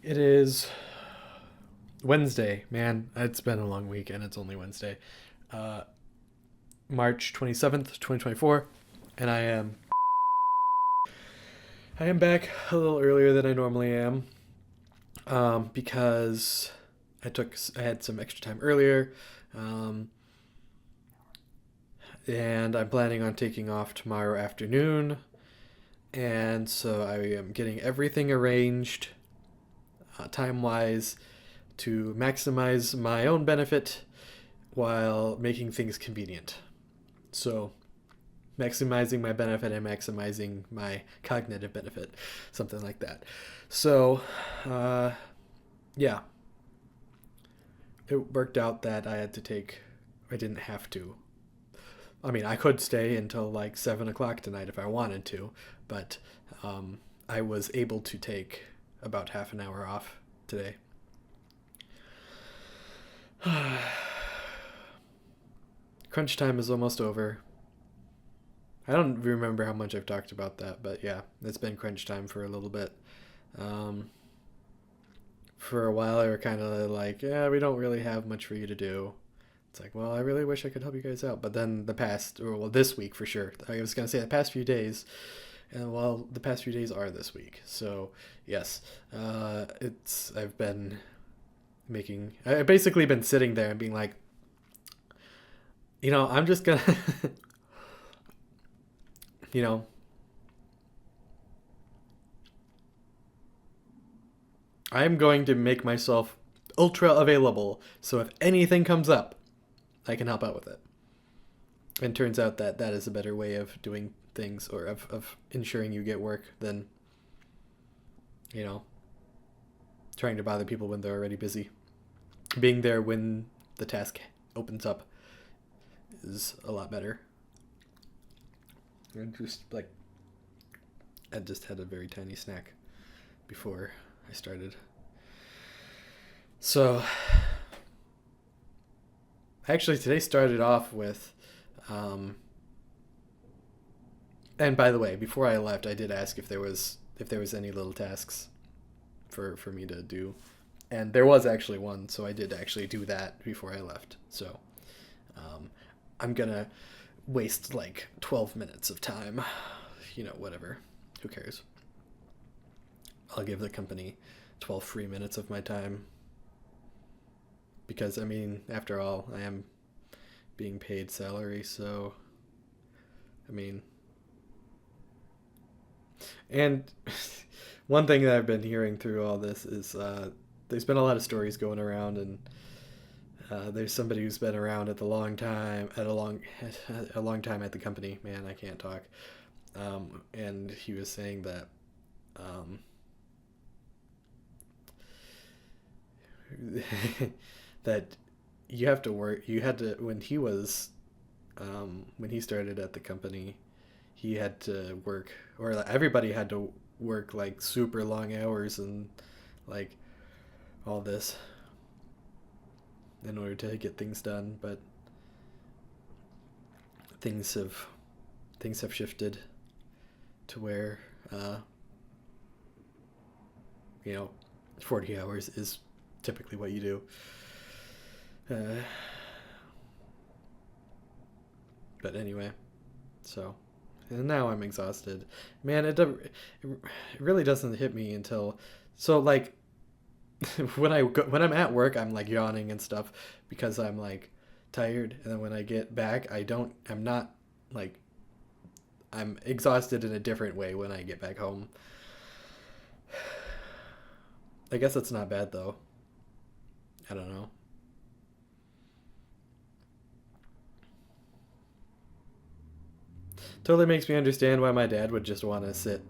It is Wednesday, man. It's been a long week and it's only Wednesday. Uh, March 27th, 2024, and I am back a little earlier than I normally am. Because I had some extra time earlier. Um, and I'm planning on taking off tomorrow afternoon. And so I am getting everything arranged time wise to maximize my own benefit while making things convenient. So, maximizing my benefit and maximizing my cognitive benefit, something like that. So, uh, yeah, it worked out that I didn't have to. I mean, I could stay until like 7 o'clock tonight if I wanted to, but I was able to take about half an hour off today. Crunch time is almost over. I don't remember how much I've talked about that, but yeah, it's been crunch time for a little bit. Um, for a while, they were kind of like, yeah, we don't really have much for you to do. It's like, well, I really wish I could help you guys out. But then this week for sure. I was going to say the past few days, and well, the past few days are this week. So, yes, I've been I've basically been sitting there and being like, I'm just going to, you know, I'm going to make myself ultra available. So if anything comes up, I can help out with it. And turns out that that is a better way of doing things or of ensuring you get work than, you know, trying to bother people when they're already busy. Being there when the task opens up is a lot better. And I just had a very tiny snack before I started. So, actually, today started off with, and by the way, before I left, I did ask if there was any little tasks for me to do, and there was actually one, so I did actually do that before I left. So, um, I'm gonna waste like 12 minutes of time, whatever. Who cares? I'll give the company 12 free minutes of my time because I mean, after all, I am being paid salary, so I mean, and one thing that I've been hearing through all this is there's been a lot of stories going around, and there's somebody who's been around at the long time at a long time at the company. Man, I can't talk. And he was saying that um, that you have to work. You had to when he started at the company, he had to work, or everybody had to work like super long hours and like all this in order to get things done. But things have things have shifted to where uh, you know 40 hours is typically what you do. Uh, but anyway, so and now I'm exhausted. Man, it really doesn't hit me until so like when I'm at work, I'm like yawning and stuff because I'm like tired, and then when I get back, I'm not like I'm exhausted in a different way when I get back home. I guess that's not bad though. I don't know. Totally makes me understand why my dad would just want to sit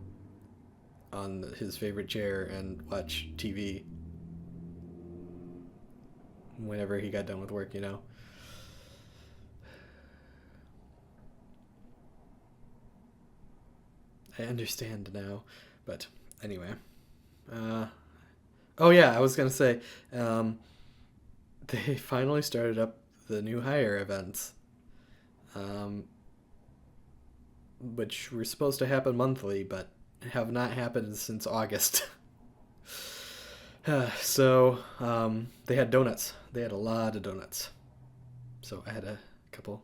on his favorite chair and watch TV whenever he got done with work. I understand now. But anyway. Uh, oh, yeah, I was going to say um, they finally started up the new hire events, um, which were supposed to happen monthly, but have not happened since August. So they had donuts. They had a lot of donuts. So I had a couple.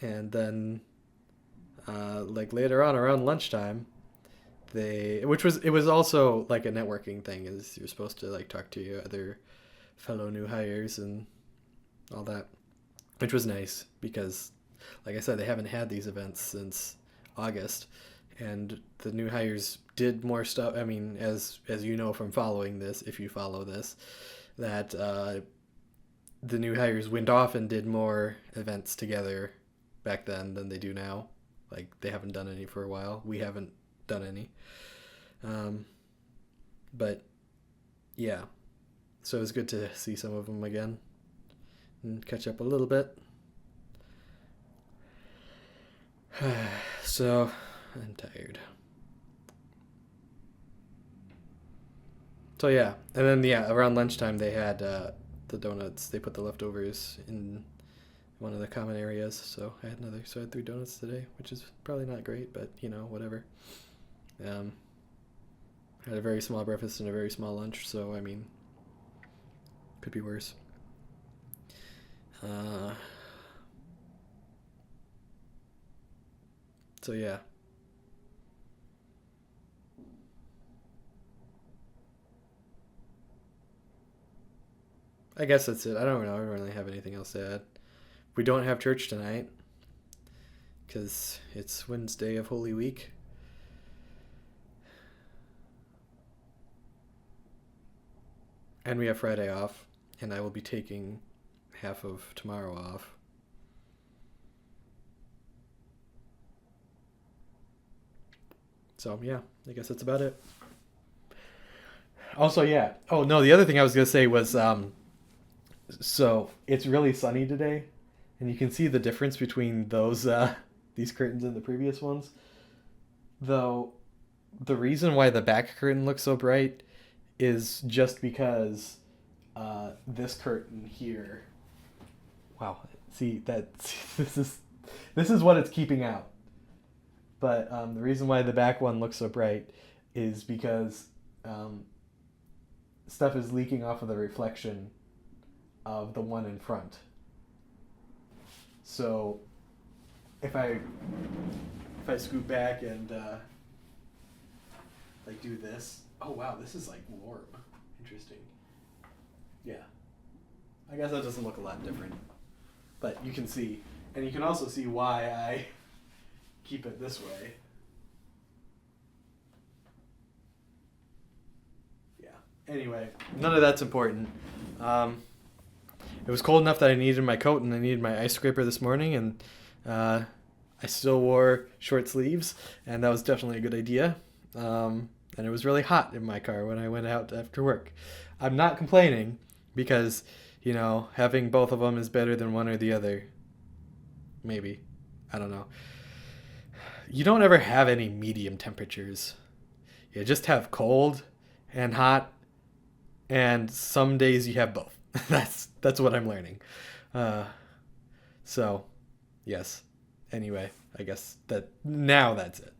And then like later on around lunchtime, it was also like a networking thing, is you're supposed to like talk to your other fellow new hires and all that, which was nice because, like I said, they haven't had these events since August, and the new hires did more stuff. I mean, as you know from following this, if you follow this, that the new hires went off and did more events together back then than they do now. Like they haven't done any for a while. We haven't done any. Um, but yeah, so it was good to see some of them again and catch up a little bit. So I'm tired. So yeah, and then yeah, around lunchtime they had the donuts. They put the leftovers in one of the common areas. So I had another. So I had 3 donuts today, which is probably not great, but you know, whatever. Um, had a very small breakfast and a very small lunch. So I mean, could be worse. Uh, so yeah, I guess that's it. I don't know. I don't really have anything else to add. We don't have church tonight because it's Wednesday of Holy Week. And we have Friday off, and I will be taking half of tomorrow off. So yeah, I guess that's about it. Also, yeah. Oh no, the other thing I was gonna say was, so it's really sunny today, and you can see the difference between those these curtains and the previous ones. Though the reason why the back curtain looks so bright is just because this curtain here. Wow. See that this is what it's keeping out. But the reason why the back one looks so bright is because um, stuff is leaking off of the reflection of the one in front. So if I scoot back and like do this, oh wow, this is like warm. Interesting. Yeah, I guess that doesn't look a lot different, but you can see, and you can also see why I keep it this way. Yeah. Anyway, none of that's important. Um, it was cold enough that I needed my coat and I needed my ice scraper this morning, and uh, I still wore short sleeves, and that was definitely a good idea. And it was really hot in my car when I went out after work. I'm not complaining because, you know, having both of them is better than one or the other. Maybe. I don't know. You don't ever have any medium temperatures. You just have cold and hot, and some days you have both. That's what I'm learning. Uh, so, yes. Anyway, I guess that's it.